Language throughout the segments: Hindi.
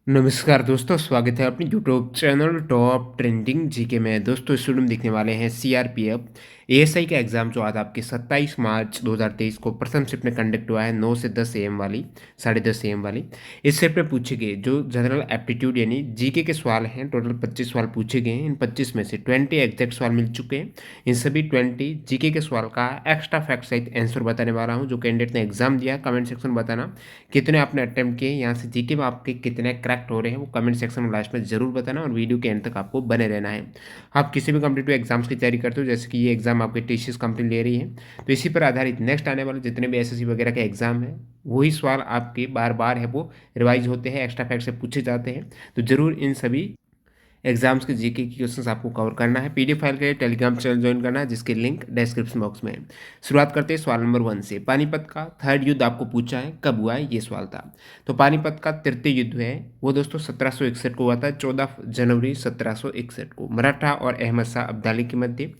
नमस्कार दोस्तों, स्वागत है अपने YouTube channel top trending GK में। दोस्तों इस वीडियो में देखने वाले हैं सीआरपीएफ एएसआई का एग्जाम जो आज आपके 27 मार्च 2023 को प्रथम शिफ्ट में कंडक्ट हुआ है 9 से 10 एम वाली 10:30 एम वाली। इस शिफ्ट में पूछे गए जो जनरल एप्टीट्यूड यानी जीके के सवाल हैं, टोटल 25 सवाल पूछे गए हैं। इन 25 में से 20 एग्जैक्ट सवाल मिल चुके हैं। इन सभी 20 जीके के सवाल का एक्स्ट्रा फैक्ट सहित आंसर बताने वाला हूँ। जो कैंडिडेट ने एग्जाम दिया कमेंट सेक्शन में बताना कितने आपने अटेम्प्ट किए, यहाँ से जीके में आपके कितने करेक्ट हो रहे हैं वो कमेंट सेक्शन में लास्ट में जरूर बताना और वीडियो के एंड तक आपको बने रहना है। आप किसी भी कॉम्पिटिटिव एग्जाम्स की तैयारी करते हो, जैसे कि ये एग्जाम आपके टीसीएस कंपनी ले रही है, तो इसी पर आधारित नेक्स्ट आने वाले जितने भी एसएससी वगैरह के एग्जाम है वही सवाल आपके बार बार है वो रिवाइज होते हैं, एक्स्ट्रा फैक्ट से पूछे जाते हैं। तो जरूर इन सभी एग्जाम्स के जीके की क्वेश्चंस आपको कवर करना है। पीडीएफ फाइल के लिए टेलीग्राम चैनल ज्वाइन करना है, जिसके लिंक डिस्क्रिप्शन बॉक्स में है। शुरुआत करते हैं सवाल नंबर 1 से। पानीपत का थर्ड युद्ध आपको पूछा है कब हुआ है, ये सवाल था। तो पानीपत का तृतीय युद्ध है वो दोस्तों 1761 को हुआ था, 14 जनवरी 1761 को, मराठा और अहमद शाह अब्दाली के मध्य।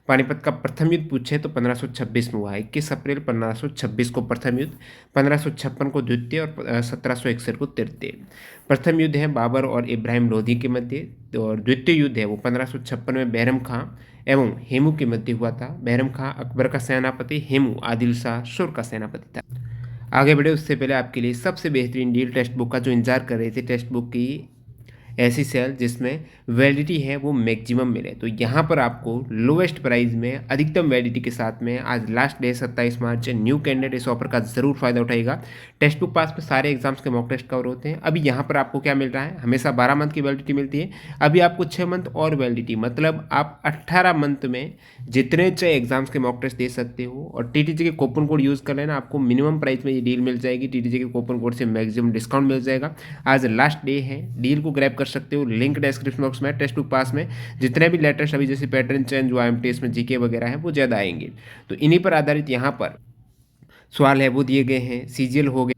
पानीपत का प्रथम युद्ध पूछे तो 1526 में हुआ है, 21 अप्रैल 1526 को प्रथम युद्ध, 1556 को द्वितीय और 1761 को तृतीय। प्रथम युद्ध है बाबर और इब्राहिम लोधी के मध्य, और द्वितीय युद्ध है वो 1556 में बैरम खां एवं हेमू के मध्य हुआ था। बैरम खां अकबर का सेनापति, हेमू आदिल शाह सुर का सेनापति था। आगे बढ़े उससे पहले आपके लिए सबसे बेहतरीन डील टेक्स्ट बुक का जो इंतजार कर रहे थे, टेक्स्ट बुक की ऐसी सेल जिसमें वैलिडिटी है वो मैक्सिमम मिले, तो यहाँ पर आपको लोवेस्ट प्राइस में अधिकतम वैलिडिटी के साथ में आज लास्ट डे 27 मार्च है। न्यू कैंडिडेट इस ऑफर का जरूर फायदा उठाएगा। टेक्स्ट बुक पास में सारे एग्जाम्स के मॉक टेस्ट कवर होते हैं। अभी यहाँ पर आपको क्या मिल रहा है, हमेशा 12 मंथ की वैलिडिटी मिलती है, अभी आपको 6 मंथ और वैलिडिटी, मतलब आप 18 मंथ में जितने चाहे एग्जाम्स के मॉक टेस्ट दे सकते हो। और टीटीजे के कूपन कोड यूज़ कर लेना, आपको मिनिमम प्राइस में ये डील मिल जाएगी। टीटीजे के कूपन कोड से मैक्सिमम डिस्काउंट मिल जाएगा। आज लास्ट डे है, डील को ग्रैब कर सकते हो। लिंक डिस्क्रिप्शन बॉक्स में। टेक्स्ट बुक पास में जितने भी लेटेस्ट अभी जैसे पैटर्न चेंज जो आईएमटीएस में जीके वगैरह है वो ज़्यादा आएंगे, तो इन्हीं पर आधारित यहाँ पर सवाल है वो दिए गए हैं। सीजीएल हो गए,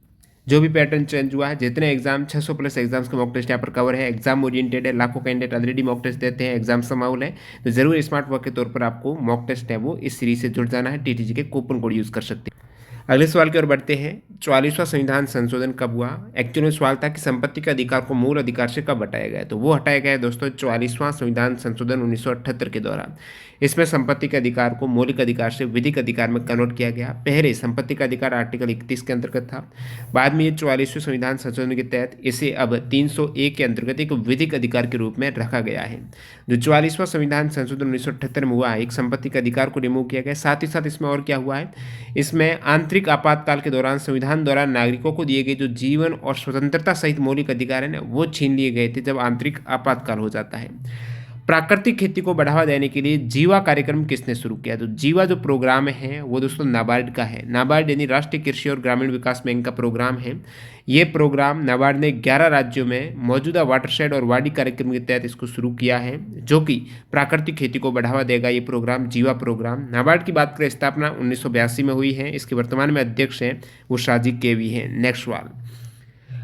जो भी पैटर्न चेंज हुआ है, जितने एग्जाम 600 प्लस एग्जाम्स के मॉक टेस्ट यहाँ पर कवर है। एग्जाम ओरिएंटेड है, लाखों कैंडिडेट ऑलरेडी मॉक टेस्ट देते हैं, एग्जाम का माहौल है, तो जरूर स्मार्ट वर्क के तौर पर आपको मॉक टेस्ट है वो इस सीरीज से जुड़ जाना है। टीटीजी के कूपन कोड यूज़ कर सकते हैं। अगले सवाल की ओर बढ़ते हैं। 44वां संविधान संशोधन कब हुआ? एक्चुअली में सवाल था कि संपत्ति के अधिकार को मूल अधिकार से कब हटाया गया, तो वो हटाया गया है दोस्तों 44वां संविधान संशोधन 1978 के दौरान। इसमें संपत्ति के अधिकार को मौलिक अधिकार से विधिक अधिकार में कन्वर्ट किया गया। पहले संपत्ति का अधिकार आर्टिकल 31 के अंतर्गत था, बाद में ये 44वें संविधान संशोधन के तहत इसे अब 301 के अंतर्गत एक विधिक अधिकार के रूप में रखा गया है। जो 44वां संविधान संशोधन 1978 में हुआ है, एक संपत्ति के अधिकार को रिमूव किया गया। साथ ही साथ इसमें और क्या हुआ है, इसमें आंतरिक आपातकाल के दौरान संविधान द्वारा नागरिकों को दिए गए जो जीवन और स्वतंत्रता सहित मौलिक अधिकार है ना, वो छीन लिए गए थे जब आंतरिक आपातकाल हो जाता है। प्राकृतिक खेती को बढ़ावा देने के लिए जीवा कार्यक्रम किसने शुरू किया? तो जीवा जो प्रोग्राम है वो दोस्तों नाबार्ड का है। नाबार्ड यानी राष्ट्रीय कृषि और ग्रामीण विकास बैंक का प्रोग्राम है। ये प्रोग्राम नाबार्ड ने 11 राज्यों में मौजूदा वाटरशेड और वाडी कार्यक्रम के तहत इसको शुरू किया है, जो कि प्राकृतिक खेती को बढ़ावा देगा। ये प्रोग्राम जीवा प्रोग्राम। नाबार्ड की बात करें, स्थापना 1982 में हुई है। इसके वर्तमान में अध्यक्ष हैं वो शाजी केवी हैं। नेक्स्ट सवाल,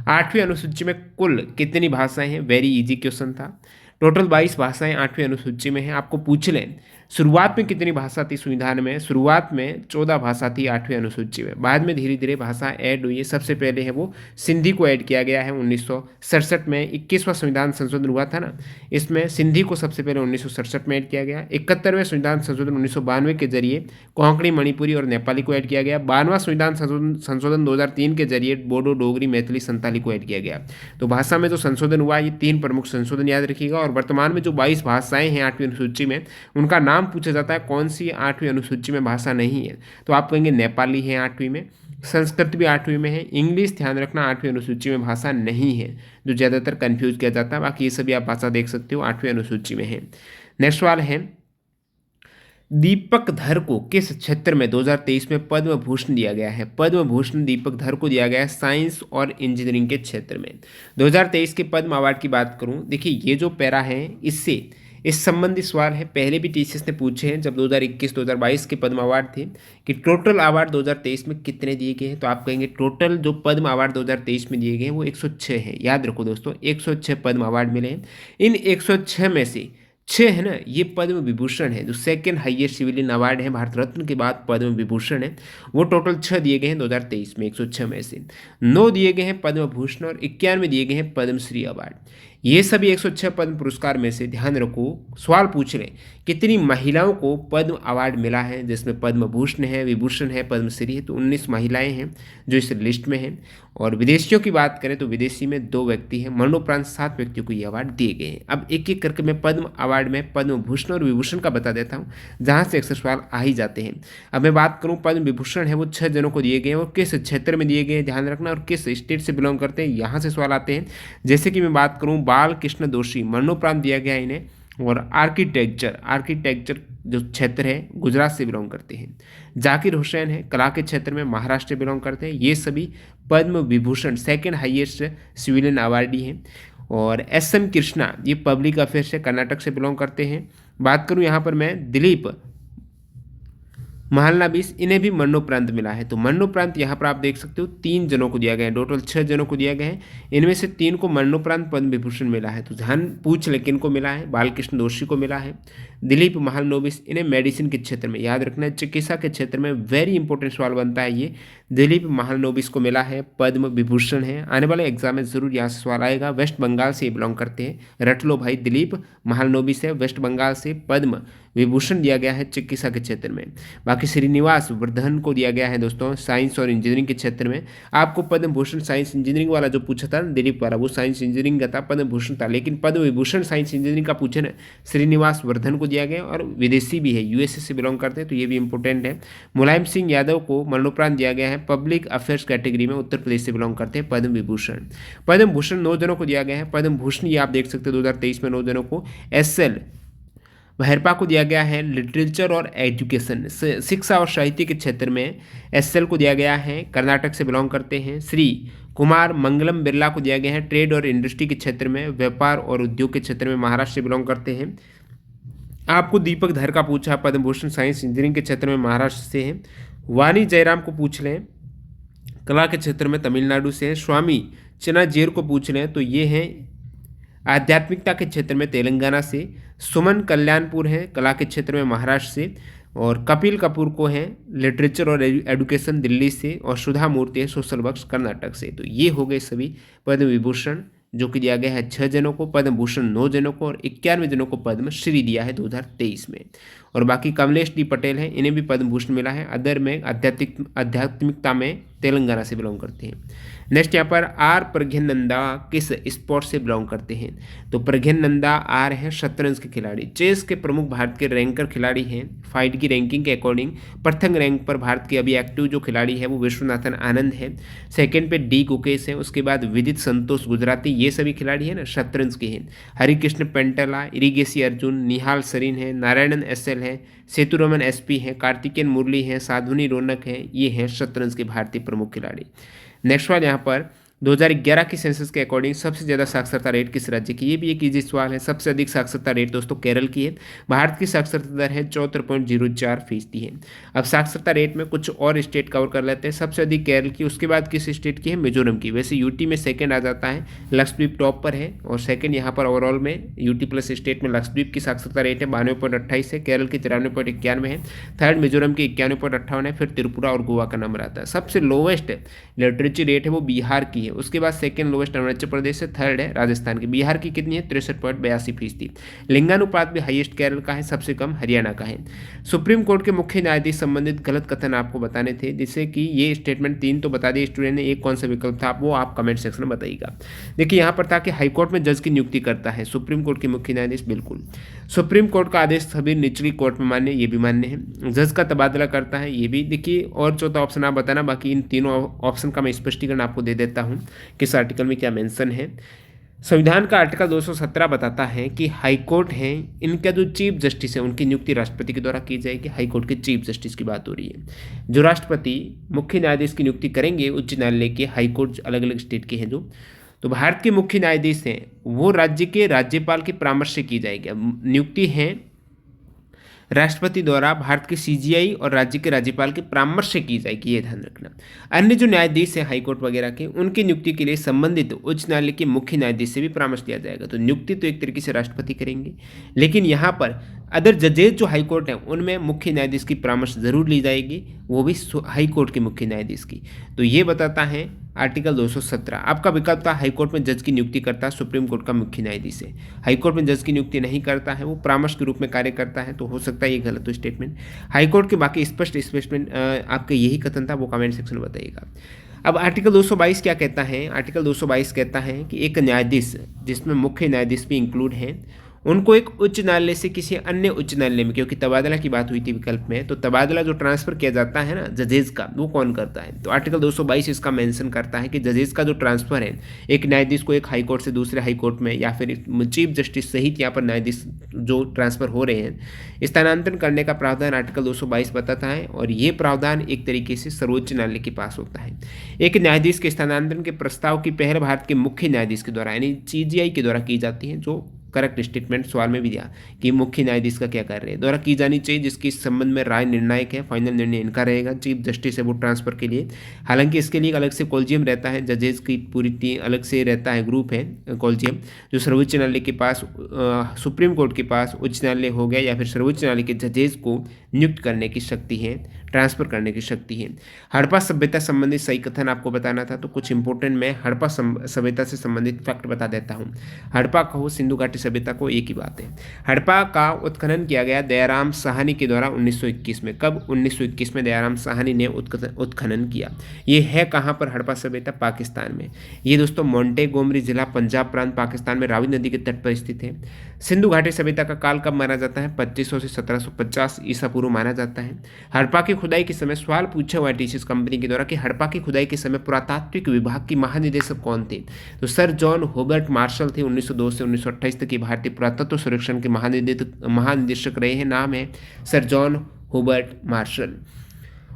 8वीं अनुसूची में कुल कितनी भाषाएं हैं? वेरी इजी क्वेश्चन था। टोटल 22 भाषाएं 8वीं अनुसूची में हैं। आपको पूछ लें शुरुआत में कितनी भाषा थी संविधान में? शुरुआत में 14 भाषा थी 8वीं अनुसूची में, बाद में धीरे धीरे भाषा ऐड हुई है। सबसे पहले है वो सिंधी को ऐड किया गया है 1967 में। 21वां संविधान संशोधन हुआ था ना, इसमें सिंधी को सबसे पहले 1967 में ऐड किया गया। 71वें संविधान संशोधन 1992 के जरिए कोंकणी, मणिपुरी और नेपाली को ऐड किया गया। 92वां संविधान संशोधन 2003 के जरिए बोडो, डोगरी, मैथिली, संताली को ऐड किया गया। तो भाषा में जो संशोधन हुआ, ये 3 प्रमुख संशोधन याद रखिएगा। और वर्तमान में जो 22 भाषाएं हैं 8वीं अनुसूची में, उनका नाम पूछा जाता है कौन सी 8वीं अनुसूची में भाषा नहीं है, तो आप कहेंगे नेपाली है 8वीं में, संस्कृत भी 8वीं में है, इंग्लिश ध्यान रखना 8वीं अनुसूची में भाषा नहीं है, जो ज़्यादातर कंफ्यूज किया जाता है। बाकी ये सभी आप भाषा देख सकते हो 8वीं अनुसूची में है। नेक्स्ट सवाल है, दीपक धर को किस क्षेत्र में 2023 में पद्म भूषण दिया गया है? पद्म भूषण दीपक धर को दिया गया है साइंस और इंजीनियरिंग के क्षेत्र में। 2023 के पद्म अवार्ड की बात करूं, देखिए ये जो पैरा है इससे इस संबंधी सवाल है, पहले भी टीसीएस ने पूछे हैं जब 2021-2022 के पद्म अवार्ड थे कि टोटल अवार्ड 2023 में कितने दिए गए हैं, तो आप कहेंगे टोटल जो पद्म अवार्ड 2023 में दिए गए हैं वो 106 है। याद रखो दोस्तों, 106 पद्म अवार्ड मिले हैं। इन 106 में से 6 है ना, ये पद्म विभूषण है, जो सेकंड हाईएस्ट सिविलियन अवार्ड है, भारत रत्न के बाद पद्म विभूषण है। वो टोटल 6 दिए गए हैं 2023 में, 106 में से 9 दिए गए हैं पद्म भूषण और 91 दिए गए हैं पद्मश्री अवार्ड। ये सभी 106 पद्म पुरस्कार में से ध्यान रखो, सवाल पूछ रहे कितनी महिलाओं को पद्म अवार्ड मिला है, जिसमें पद्म भूषण है, विभूषण है, पद्मश्री है, तो 19 महिलाएं हैं जो इस लिस्ट में हैं। और विदेशियों की बात करें तो विदेशी में 2 व्यक्ति हैं, मरणोपरांत 7 व्यक्तियों को ये अवार्ड दिए गए हैं। अब एक एक करके मैं पद्म अवार्ड में पद्म भूषण और विभूषण का बता देता हूँ, जहाँ से अक्सर सवाल आ ही जाते हैं। अब मैं बात करूँ पद्म विभूषण है वो 6 जनों को दिए गए हैं और किस क्षेत्र में दिए गए हैं ध्यान रखना, और किस स्टेट से बिलोंग करते हैं, यहाँ से सवाल आते हैं। जैसे कि मैं बात करूँ बाल कृष्ण दोषी, मरणोपरांत दिया गया है इन्हें। और आर्किटेक्चर जो क्षेत्र है गुजरात से बिलोंग करते हैं। जाकिर हुसैन है, कला के क्षेत्र में महाराष्ट्र से बिलोंग करते हैं। ये सभी Padma Vibhushan second highest civilian awardee हैं। और एस.एम. कृष्णा, ये पब्लिक अफेयर्स से कर्नाटक से बिलोंग करते हैं। बात करूं यहाँ पर मैं दिलीप महालनोबिस, इन्हें भी मरणोपरांत मिला है। तो मरणोपरांत यहाँ पर आप देख सकते हो 3 जनों को दिया गया है, टोटल 6 जनों को दिया गया है। इनमें से 3 को मरणोपरांत पद्म विभूषण मिला है। तो ध्यान पूछ ले किन को मिला है, बालकृष्ण दोषी को मिला है, दिलीप महालनोबिस, इन्हें मेडिसिन के क्षेत्र में, याद रखना है चिकित्सा के क्षेत्र में वेरी इंपॉर्टेंट सवाल बनता है ये, दिलीप महालनोबिस को मिला है पद्म विभूषण है। आने वाले एग्जाम में जरूर यहाँ से सवाल आएगा। वेस्ट बंगाल से बिलोंग करते हैं, रट लो भाई, दिलीप महालनोबिस है, वेस्ट बंगाल से पद्म विभूषण दिया गया है चिकित्सा के क्षेत्र में। बाकी श्रीनिवास वर्धन को दिया गया है दोस्तों साइंस और इंजीनियरिंग के क्षेत्र में। आपको पद्म भूषण साइंस इंजीनियरिंग वाला जो पूछा था दिलीप वाला, वो साइंस इंजीनियरिंग का था, पद्म भूषण था, लेकिन पद्म विभूषण साइंस इंजीनियरिंग का पूछे ना, श्रीनिवास वर्धन को दिया गया और विदेशी भी है, यूएसए से बिलोंग करते हैं, तो ये भी इंपॉर्टेंट है। मुलायम सिंह यादव को मरणोपरांत दिया गया है, पब्लिक अफेयर्स कैटेगरी में, उत्तर प्रदेश से बिलोंग करते हैं, पद्म विभूषण। पद्म भूषण 9 जनों को दिया गया है। पद्म भूषण ये आप देख सकते हैं 2023 में 9 जनों को। एस.एल. बहरपा को दिया गया है लिटरेचर और एजुकेशन, शिक्षा और साहित्य के क्षेत्र में एस.एल. को दिया गया है, कर्नाटक से बिलोंग करते हैं। श्री कुमार मंगलम बिरला को दिया गया है ट्रेड और इंडस्ट्री के क्षेत्र में, व्यापार और उद्योग के क्षेत्र में, महाराष्ट्र से बिलोंग करते हैं। आपको दीपक धर का पूछा, पद्म भूषण साइंस इंजीनियरिंग के क्षेत्र में, महाराष्ट्र से है। वानी जयराम को पूछ लें, कला के क्षेत्र में तमिलनाडु से है। स्वामी चिन्नाजेर को पूछ लें तो ये हैं आध्यात्मिकता के क्षेत्र में तेलंगाना से। सुमन कल्याणपुर हैं कला के क्षेत्र में महाराष्ट्र से। और कपिल कपूर को हैं लिटरेचर और एजुकेशन दिल्ली से। और सुधा मूर्ति है सोशल वर्क्स कर्नाटक से। तो ये हो गए सभी पद्म विभूषण जो कि दिया गया है 6 जनों को, पद्म भूषण 9 जनों को और 91 जनों को पद्मश्री दिया है 2023 में। और बाकी कमलेश डी पटेल हैं, इन्हें भी पद्म भूषण मिला है, अदर में आध्यात्मिकता में तेलंगाना से बिलोंग करते हैं। नेक्स्ट यहाँ पर आर प्रज्ञानंदा किस स्पोर्ट से बिलोंग करते हैं, तो प्रज्ञानंदा आर हैं शतरंज के खिलाड़ी। चेस के प्रमुख भारत के रैंकर खिलाड़ी हैं। फाइट की रैंकिंग के अकॉर्डिंग प्रथम रैंक पर भारत के अभी एक्टिव जो खिलाड़ी है वो विश्वनाथन आनंद है। सेकंड पे डी गुकेश है, उसके बाद विदित संतोष गुजराती, ये सभी खिलाड़ी हैं ना शतरंज के हैं। हरिकृष्ण पेंटला, इरिगेसी अर्जुन, निहाल सरीन है, नारायणन एस.एल. है, सेतुरमन एस.पी. हैं, कार्तिकेयन मुरली हैं, साधुनी रौनक हैं, ये हैं शतरंज के भारतीय प्रमुख खिलाड़ी। नेक्स्ट वाला यहाँ पर 2011 की सेंसस के अकॉर्डिंग सबसे ज़्यादा साक्षरता रेट किस राज्य की, ये भी एक इजी सवाल है। सबसे अधिक साक्षरता रेट दोस्तों केरल की है। भारत की साक्षरता दर है 74.04% है। अब साक्षरता रेट में कुछ और स्टेट कवर कर लेते हैं। सबसे अधिक केरल की, उसके बाद किस स्टेट की है, मिजोरम की। वैसे यूटी में सेकंड आ जाता है, लक्षद्वीप टॉप पर है और सेकंड यहाँ पर ओवरऑल में यूटी प्लस स्टेट में लक्षद्वीप की साक्षरता रेट है 92.28 है, केरल की 93.91 है, थर्ड मिजोरम की 91.58 है, फिर त्रिपुरा और गोवा का नंबर आता है। सबसे लोवेस्ट लिटरेचर रेट है वो बिहार की है, उसके बाद सेकंड लोवेस्ट अरुणाचल प्रदेश से, थर्ड है राजस्थान की। बिहार की कितनी है, 63.82%। लिंगानुपात भी हाईएस्ट केरल का है, सबसे कम हरियाणा का है। सुप्रीम कोर्ट के मुख्य न्यायाधीश संबंधित गलत कथन आपको बताने थे, जिससे कि ये स्टेटमेंट 3 तो बता दिए स्टूडेंट ने, एक कौन सा विकल्प था वो आप कमेंट सेक्शन में बताइएगा। देखिए यहाँ पर था कि हाईकोर्ट में जज की नियुक्ति करता है सुप्रीम कोर्ट के मुख्य न्यायाधीश, बिल्कुल। सुप्रीम कोर्ट का आदेश सभी निचली कोर्ट में मान्य, ये भी मान्य है। जज का तबादला करता है, ये भी देखिए। और चौथा ऑप्शन आप बताना, बाकी इन तीनों ऑप्शन का मैं स्पष्टीकरण आपको दे देता हूँ किस आर्टिकल में क्या मेंशन है। संविधान का आर्टिकल 217 बताता है कि हाईकोर्ट हैं, इनका जो चीफ जस्टिस है उनकी नियुक्ति राष्ट्रपति के द्वारा की जाएगी। हाईकोर्ट के चीफ जस्टिस की बात हो रही है। जो राष्ट्रपति मुख्य न्यायाधीश की नियुक्ति करेंगे उच्च न्यायालय के, हाईकोर्ट अलग अलग स्टेट के हैं जो, तो भारत के मुख्य न्यायाधीश हैं वो राज्य के राज्यपाल के परामर्श से की जाएगी। नियुक्ति है राष्ट्रपति द्वारा भारत के सीजीआई और राज्य के राज्यपाल के परामर्श से की जाएगी, ये ध्यान रखना। अन्य जो न्यायाधीश हैं हाईकोर्ट वगैरह के, उनकी नियुक्ति के लिए संबंधित उच्च न्यायालय के मुख्य न्यायाधीश से भी परामर्श लिया जाएगा। तो नियुक्ति तो एक तरीके से राष्ट्रपति करेंगे, लेकिन यहाँ पर अदर जजेज जो हाईकोर्ट हैं उनमें मुख्य न्यायाधीश की परामर्श जरूर ली जाएगी, वो भी हाईकोर्ट के मुख्य न्यायाधीश की। तो ये बताता है आर्टिकल 217। आपका विकल्प था हाईकोर्ट में जज की नियुक्ति करता है सुप्रीम कोर्ट का मुख्य न्यायाधीश है, हाईकोर्ट में जज की नियुक्ति नहीं करता है, वो परामर्श के रूप में कार्य करता है। तो हो सकता है ये गलत हो स्टेटमेंट। हाईकोर्ट के बाकी स्पष्ट स्टेटमेंट आपके यही कथन था, वो कमेंट सेक्शन में बताइएगा। अब आर्टिकल 222 क्या कहता है? आर्टिकल 222 कहता है कि एक न्यायाधीश जिसमें मुख्य न्यायाधीश भी इंक्लूड हैं, उनको एक उच्च न्यायालय से किसी अन्य उच्च न्यायालय में, क्योंकि तबादला की बात हुई थी विकल्प में, तो तबादला जो ट्रांसफर किया जाता है ना जजेज का, वो कौन करता है? तो आर्टिकल 222 इसका मेंशन करता है कि जजेज का जो ट्रांसफर है, एक न्यायाधीश को एक हाई कोर्ट से दूसरे हाई कोर्ट में, या फिर चीफ जस्टिस सहित यहाँ पर न्यायाधीश जो ट्रांसफर हो रहे हैं, स्थानांतरण करने का प्रावधान आर्टिकल 222 बताता है। और ये प्रावधान एक तरीके से सर्वोच्च न्यायालय के पास होता है। एक न्यायाधीश के स्थानांतरण के प्रस्ताव की पहल भारत के मुख्य न्यायाधीश के द्वारा यानी सीजीआई के द्वारा की जाती है, जो करेक्ट स्टेटमेंट सवाल में भी दिया कि मुख्य न्यायाधीश का क्या कार्य है, द्वारा की जानी चाहिए, जिसकी इस संबंध में राय निर्णायक है, फाइनल निर्णय इनका रहेगा, चीफ जस्टिस है वो ट्रांसफर के लिए। हालांकि इसके लिए अलग से कॉलेजियम रहता है, जजेस की पूरी टीम अलग से रहता है, ग्रुप है कॉलेजियम, जो सर्वोच्च न्यायालय के पास, सुप्रीम कोर्ट के पास उच्च न्यायालय हो गया या फिर सर्वोच्च न्यायालय के जजेस को नियुक्त करने की शक्ति है, ट्रांसफर करने की शक्ति है। हड़प्पा सभ्यता संबंधित सही कथन आपको बताना था, तो कुछ इंपॉर्टेंट मैं हड़प्पा सभ्यता से संबंधित फैक्ट बता देता हूँ। हड़प्पा कहो सिंधु घाटी सभ्यता को, एक ही बात है। हड़प्पा का उत्खनन किया गया दयाराम साहनी के द्वारा 1921 में। कब? 1921 में दयाराम साहनी ने उत्खनन किया। ये है कहाँ पर हड़प्पा सभ्यता? पाकिस्तान में। ये दोस्तों मोंटेगोमरी जिला पंजाब प्रांत पाकिस्तान में रावी नदी के तट पर स्थित है। सिंधु घाटी सभ्यता का काल कब माना जाता है? 2500 से 1750 ईसा पूर्व माना जाता है। हड़प्पा की खुदाई के समय सवाल पूछा हुआ टीसीएस कंपनी के द्वारा कि हड़प्पा की खुदाई के समय पुरातात्विक विभाग की महानिदेशक कौन थे? तो सर जॉन होबर्ट मार्शल थे। 1902 से 1928 तक के भारतीय पुरातत्व संरक्षण के महानिदेशक रहे हैं। नाम है सर जॉन होबर्ट मार्शल।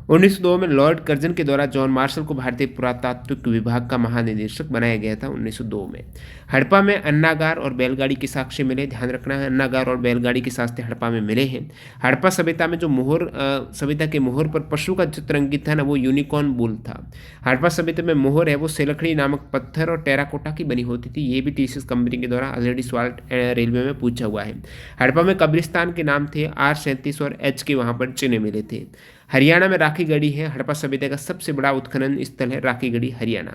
1902 में लॉर्ड कर्जन के द्वारा जॉन मार्शल को भारतीय पुरातात्विक विभाग का महानिदेशक बनाया गया था 1902 में। हड़प्पा में अन्नागार और बैलगाड़ी के साक्ष्य मिले। ध्यान रखना है, अन्नागार और बैलगाड़ी के साक्ष्य हड़प्पा में मिले हैं। हड़प्पा सभ्यता में जो मोहर सभ्यता के मोहर पर पशु का चित्र अंकित था ना, वो यूनिकॉर्न बुल था। हड़प्पा सभ्यता में मोहर है वो सेलखड़ी नामक पत्थर और टेराकोटा की बनी होती थी। ये भी टीसीएस कंपनी के द्वारा ऑलरेडी सवाल रेलवे में पूछा हुआ है। हड़प्पा में कब्रिस्तान के नाम थे R37 और H के वहाँ पर चिन्ह मिले थे। हरियाणा में राखीगढ़ी है। हड़प्पा सभ्यता का सबसे बड़ा उत्खनन स्थल है राखीगढ़ी, हरियाणा।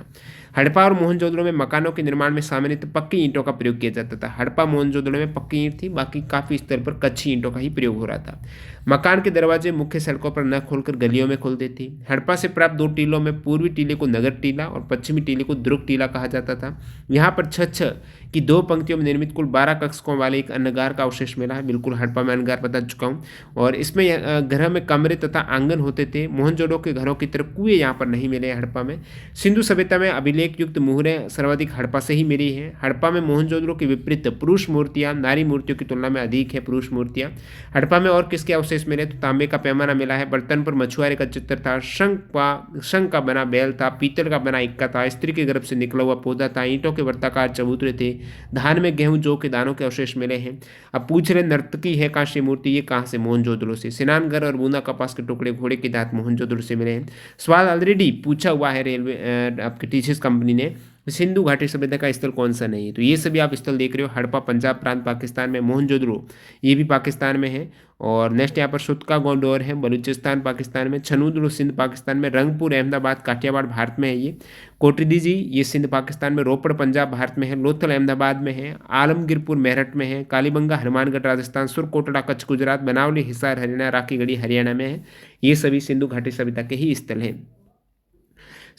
हड़प्पा और मोहनजोदड़ो में मकानों के निर्माण में सामान्यतः पक्की ईंटों का प्रयोग किया जाता था। हड़प्पा मोहनजोदड़ो में पक्की ईंट थी, बाकी काफ़ी स्तर पर कच्ची ईंटों का ही प्रयोग हो रहा था। मकान के दरवाजे मुख्य सड़कों पर न खोलकर गलियों में खोलते थे। हड़प्पा से प्राप्त 2 टीलों में पूर्वी टीले को नगर टीला और पश्चिमी टीले को दुर्ग टीला कहा जाता था। यहाँ पर 6 की 2 पंक्तियों में निर्मित कुल 12 कक्षों वाले एक अन्नगार का अवशेष मिला है। बिल्कुल हड़प्पा में अन्नगार बता चुका हूँ। और इसमें घर में कमरे तथा आंगन होते थे। मोहनजोदड़ो के घरों की तरह कुएं यहाँ पर नहीं मिले हड़प्पा में। सिंधु सभ्यता में अभिलेख युक्त मुहरें सर्वाधिक हड़प्पा से ही मिली है। हड़प्पा में मोहनजोदड़ो के विपरीत पुरुष मूर्तियाँ नारी मूर्तियों की तुलना में अधिक है पुरुष मूर्तियाँ। हड़प्पा में और किसके अवशेष मिले? तो तांबे का पैमाना मिला है। बर्तन पर मछुआरे का चित्र था। शंख का बना बैल था। पीतल का बना इक्का था। स्त्री के गर्भ से निकला हुआ पौधा था। ईंटों के वर्ताकार चबूतरे थे। धान में गेहूं जौ के दानों के अवशेष मिले हैं। अब पूछ रहे नर्तकी है कांस्य मूर्ति, ये कहाँ से? मोहनजोदड़ो से। स्नानघर और बूंदा कपास के टुकड़े घोड़े के दांत मोहनजोदड़ो से मिले हैं। सवाल ऑलरेडी पूछा हुआ है रेलवे आपकी टीसीएस कंपनी ने। सिंधु घाटी सभ्यता का स्थल कौन सा नहीं है? तो ये सभी आप स्थल देख रहे हो। हड़प्पा पंजाब प्रांत पाकिस्तान में, मोहनजोदड़ो ये भी पाकिस्तान में है। और नेक्स्ट यहाँ पर सुतका गोंडोर है बलूचिस्तान पाकिस्तान में। छनूदड़ो सिंध पाकिस्तान में। रंगपुर अहमदाबाद काठियावाड़ भारत में है ये। कोटरीजी ये सिंध पाकिस्तान में। रोपड़ पंजाब भारत में है। लोथल अहमदाबाद में है। आलमगीरपुर मेरठ में है। कालीबंगा हनुमानगढ़ राजस्थान। सुरकोटड़ा कच्छ गुजरात। बनावली हिसार हरियाणा। राखीगढ़ी हरियाणा में है। ये सभी सिंधु घाटी सभ्यता के ही स्थल हैं।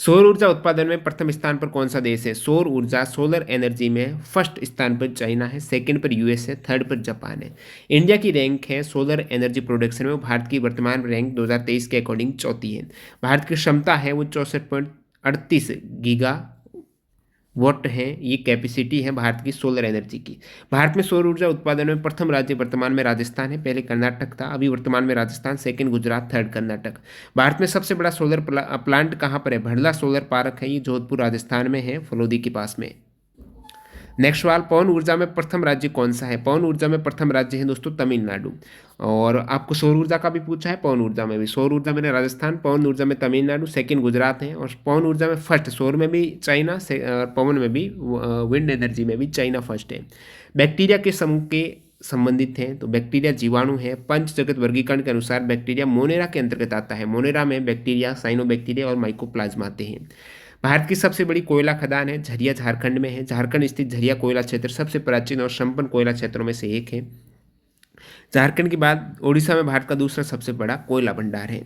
सौर ऊर्जा उत्पादन में प्रथम स्थान पर कौन सा देश है? सौर ऊर्जा सोलर एनर्जी में फर्स्ट स्थान पर चाइना है, सेकंड पर यूएस है, थर्ड पर जापान है। इंडिया की रैंक है सोलर एनर्जी प्रोडक्शन में, भारत की वर्तमान रैंक 2023 के अकॉर्डिंग चौथी है। भारत की क्षमता है वो 64.38 गीगा वॉट है, ये कैपेसिटी है भारत की सोलर एनर्जी की। भारत में सौर ऊर्जा उत्पादन में प्रथम राज्य वर्तमान में राजस्थान है, पहले कर्नाटक था, अभी वर्तमान में राजस्थान, सेकंड गुजरात, थर्ड कर्नाटक। भारत में सबसे बड़ा सोलर प्लांट कहाँ पर है? भड़ला सोलर पार्क है, ये जोधपुर राजस्थान में है, फलोदी के पास में। नेक्स्ट सवाल, पवन ऊर्जा में प्रथम राज्य कौन सा है? पवन ऊर्जा में प्रथम राज्य है दोस्तों तमिलनाडु। और आपको सौर ऊर्जा का भी पूछा है, पवन ऊर्जा में भी। सौर ऊर्जा में राजस्थान, पवन ऊर्जा में तमिलनाडु, सेकंड गुजरात है। और पवन ऊर्जा में फर्स्ट, सौर में भी चाइना से, पवन में भी, विंड एनर्जी में भी चाइना फर्स्ट है। बैक्टीरिया के समूह के संबंधित हैं, तो बैक्टीरिया जीवाणु है। पंच जगत वर्गीकरण के अनुसार बैक्टीरिया मोनेरा के अंतर्गत आता है। मोनेरा में बैक्टीरिया, साइनोबैक्टीरिया और माइकोप्लाज्मा आते हैं। भारत की सबसे बड़ी कोयला खदान है झरिया, झारखंड में है। झारखंड स्थित झरिया कोयला क्षेत्र सबसे प्राचीन और संपन्न कोयला क्षेत्रों में से एक है। झारखंड के बाद ओडिशा में भारत का दूसरा सबसे बड़ा कोयला भंडार है।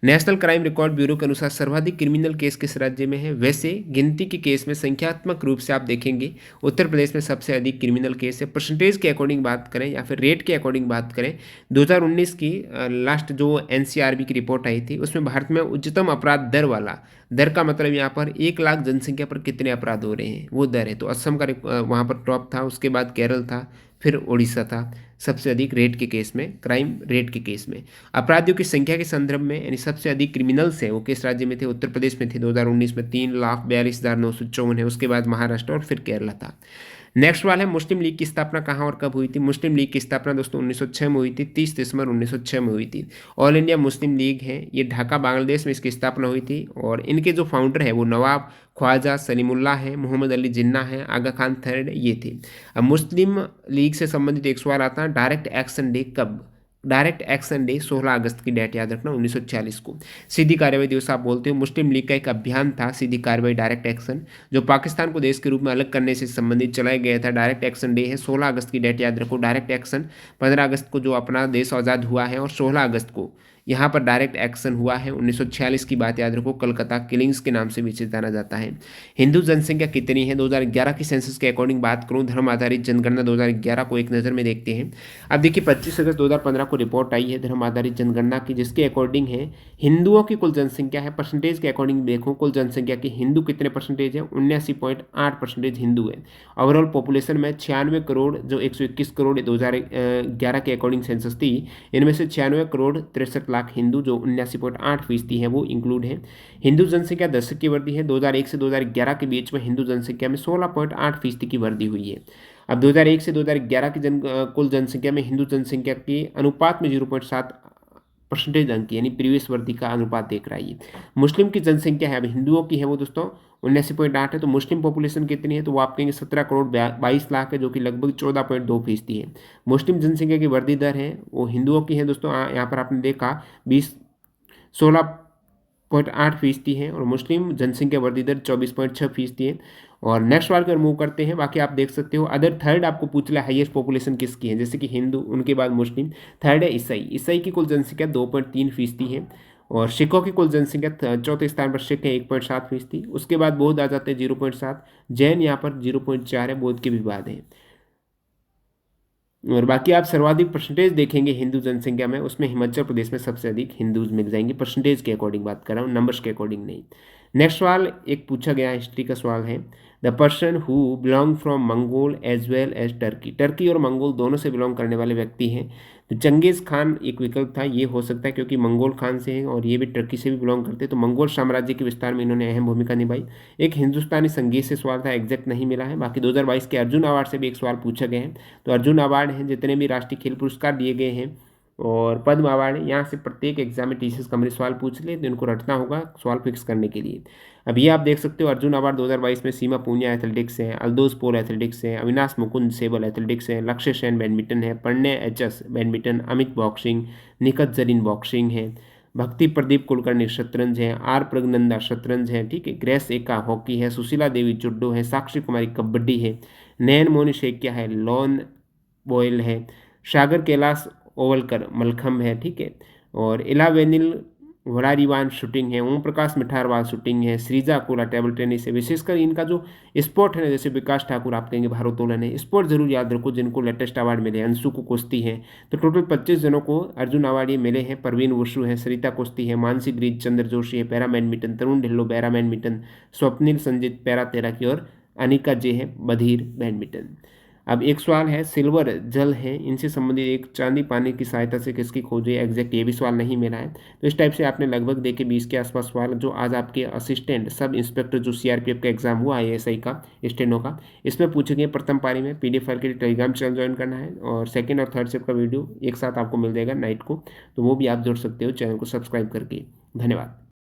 नेशनल क्राइम रिकॉर्ड ब्यूरो के अनुसार सर्वाधिक क्रिमिनल केस किस राज्य में है? वैसे गिनती के केस में संख्यात्मक रूप से आप देखेंगे उत्तर प्रदेश में सबसे अधिक क्रिमिनल केस है। परसेंटेज के अकॉर्डिंग बात करें या फिर रेट के अकॉर्डिंग बात करें, 2019 की लास्ट जो एनसीआरबी की रिपोर्ट आई थी उसमें भारत में उच्चतम अपराध दर वाला, दर का मतलब यहाँ पर 1 लाख जनसंख्या पर कितने अपराध हो रहे हैं वो दर है, तो असम का वहाँ पर टॉप था, उसके बाद केरल था, फिर उड़ीसा था सबसे अधिक रेट के केस में, क्राइम रेट के केस में। अपराधियों की संख्या के संदर्भ में यानी सबसे अधिक क्रिमिनल्स हैं वो किस राज्य में थे? उत्तर प्रदेश में थे, 2019 में 3,42,954 है। उसके बाद महाराष्ट्र और फिर केरला था। नेक्स्ट सवाल है, मुस्लिम लीग की स्थापना कहाँ और कब हुई थी? मुस्लिम लीग की स्थापना दोस्तों 1906 में हुई थी, 30 दिसंबर 1906 में हुई थी। ऑल इंडिया मुस्लिम लीग है, ये ढाका बांग्लादेश में इसकी स्थापना हुई थी। और इनके जो फाउंडर है वो नवाब ख्वाजा सलीमुल्लाह है, मोहम्मद अली जिन्ना है, आगा खान थर्ड, ये थे। अब मुस्लिम लीग से संबंधित एक सवाल आता है, डायरेक्ट एक्शन डे कब? डायरेक्ट एक्शन डे 16 अगस्त की डेट याद रखना, 1946 को। सीधी कार्रवाई दिवस आप बोलते हो, मुस्लिम लीग का एक अभियान था सीधी कार्रवाई डायरेक्ट एक्शन, जो पाकिस्तान को देश के रूप में अलग करने से संबंधित चलाया गया था। डायरेक्ट एक्शन डे है, 16 अगस्त की डेट याद रखो। डायरेक्ट एक्शन 15 अगस्त को जो अपना देश आज़ाद हुआ है, और 16 अगस्त को यहाँ पर डायरेक्ट एक्शन हुआ है। 1946 की बात याद रखो, कलकत्ता किलिंग्स के नाम से भी इसे जाना जाता है। हिंदू जनसंख्या कितनी है? 2011 की सेंसस के अकॉर्डिंग बात करूँ, धर्म आधारित जनगणना 2011 को एक नज़र में देखते हैं। अब देखिए 25 अगस्त 2015 को रिपोर्ट आई है धर्म आधारित जनगणना की, जिसके अकॉर्डिंग है हिंदुओं की कुल जनसंख्या है, परसेंटेज के अकॉर्डिंग देखो कुल जनसंख्या की हिंदू कितने परसेंटेज है? 79.8% हिंदू है। ओवरऑल पॉपुलेशन में 96 करोड़, जो 121 करोड़ 2011 के अकॉर्डिंग सेंसस थी, इनमें से 96 करोड़ 63 लाख हिंदू, जो 79.8% है, वो इंक्लूड है। हिंदू जनसंख्या दशक की वृद्धि है, 2001 से 2011 के बीच में हिंदू जनसंख्या में 16.8% की वृद्धि हुई है। अब 2001 से 2011 की कुल जनसंख्या में हिंदू जनसंख्या के अनुपात में 0.7% अंक यानी प्रीवियस वृद्धि का अनुपात देख रहा है ये। मुस्लिम की जनसंख्या है, अब हिंदुओं की है वो दोस्तों 79.8 है, तो मुस्लिम पॉपुलेशन कितनी है? तो वो आप कहेंगे 17 करोड़ 22 लाख है, जो कि लगभग 14.2% है। मुस्लिम जनसंख्या की वृद्धि दर है वो हिंदुओं की है दोस्तों, यहाँ पर आपने देखा 16.8% है, और मुस्लिम जनसंख्या वृद्धि दर 24.6% है। और नेक्स्ट सवाल पर मूव करते हैं, बाकी आप देख सकते हो। अदर थर्ड आपको पूछ लिया हाईएस्ट पॉपुलेशन किसकी है, जैसे कि हिंदू, उनके बाद मुस्लिम, थर्ड है ईसाई। ईसाई की कुल जनसंख्या 2.3% है। और सिखों की कुल जनसंख्या चौथे स्थान पर सिख है 1.7%। उसके बाद बौद्ध आ जाते हैं 0.7, जैन यहाँ पर 0.4 है, बौद्ध के भी बाद है। और बाकी आप सर्वाधिक परसेंटेज देखेंगे हिंदू जनसंख्या में, उसमें हिमाचल प्रदेश में सबसे अधिक हिंदूज मिल जाएंगे। परसेंटेज के अकॉर्डिंग बात कर रहा हूँ, नंबर्स के अकॉर्डिंग नहीं। नेक्स्ट सवाल एक पूछा गया हिस्ट्री का सवाल है, the person who belong from Mongol as well as Turkey. Turkey और मंगोल दोनों से बिलोंग करने वाले व्यक्ति हैं। तो चंगेज़ खान एक विकल्प था, ये हो सकता है क्योंकि मंगोल खान से हैं और ये भी टर्की से भी बिलोंग करते हैं, तो मंगोल साम्राज्य के विस्तार में इन्होंने अहम भूमिका निभाई। एक हिंदुस्तानी संगीत से सवाल था, एग्जैक्ट नहीं मिला है। बाकी 2022 के अर्जुन अवार्ड से भी एक सवाल पूछा गया है, तो अर्जुन अवार्ड हैं जितने भी राष्ट्रीय खेल पुरस्कार दिए गए हैं, और पद्म अवार्ड है, यहाँ से प्रत्येक एग्जाम में टीसीएस कंपनी सवाल पूछ ले तो इनको रटना होगा सवाल फिक्स करने के लिए। अब ये आप देख सकते हो अर्जुन अवार्ड 2022 में सीमा पूनिया एथलेटिक्स है, अल्दोस पोल एथलेटिक्स है, अविनाश मुकुंद सेबल एथलेटिक्स है, लक्ष्य सेन बैडमिंटन है, Prannoy HS badminton, Amit boxing, Nikhat Zareen boxing है, भक्ति प्रदीप कुलकर्णी शतरंज है, आर प्रगनंदा शतरंज है, ठीक है, ग्रेस एका हॉकी है, सुशीला देवी जुडो है, साक्षी कुमारी कबड्डी है, नयन मोनी शेकिया है, लॉन बॉयल है, सागर कैलाश ओवलकर मलखम्ब है, ठीक है, और इलावेनिल वरारीवान शूटिंग है, ओम प्रकाश मिठारवाल शूटिंग है, श्रीजा अकोला टेबल टेनिस है। विशेषकर इनका जो स्पोर्ट है ना, जैसे विकास ठाकुर आप कहेंगे भारोत्तोलन है, स्पोर्ट जरूर याद रखो जिनको लेटेस्ट अवार्ड मिले। अंशु को कुश्ती है, तो टोटल 25 जनों को अर्जुन अवार्ड ये मिले हैं। परवीन वसु है, सरिता कुश्ती है, मानसी ग्रीज, चंद्र जोशी है para badminton, Tarun Dhillon para badminton, Swapnil Sanjit para तैराकी, और अनिका जे है बधिर बैडमिंटन। अब एक सवाल है, सिल्वर जल है, इनसे संबंधित एक चांदी पानी की सहायता से किसकी खोज हुई? एग्जैक्ट ये भी सवाल नहीं मिला है। तो इस टाइप से आपने लगभग देखे 20 के आसपास सवाल जो आज आपके असिस्टेंट सब इंस्पेक्टर जो सीआरपीएफ का एग्जाम हुआ आईएएसआई का स्टेनो का, इसमें पूछे गए प्रथम पारी में। पीडीएफ फाइल के लिए टेलीग्राम चैनल ज्वाइन करना है और सेकंड और थर्ड शिफ्ट का वीडियो एक साथ आपको मिल जाएगा नाइट को, तो वो भी आप जुड़ सकते हो चैनल को सब्सक्राइब करके। धन्यवाद।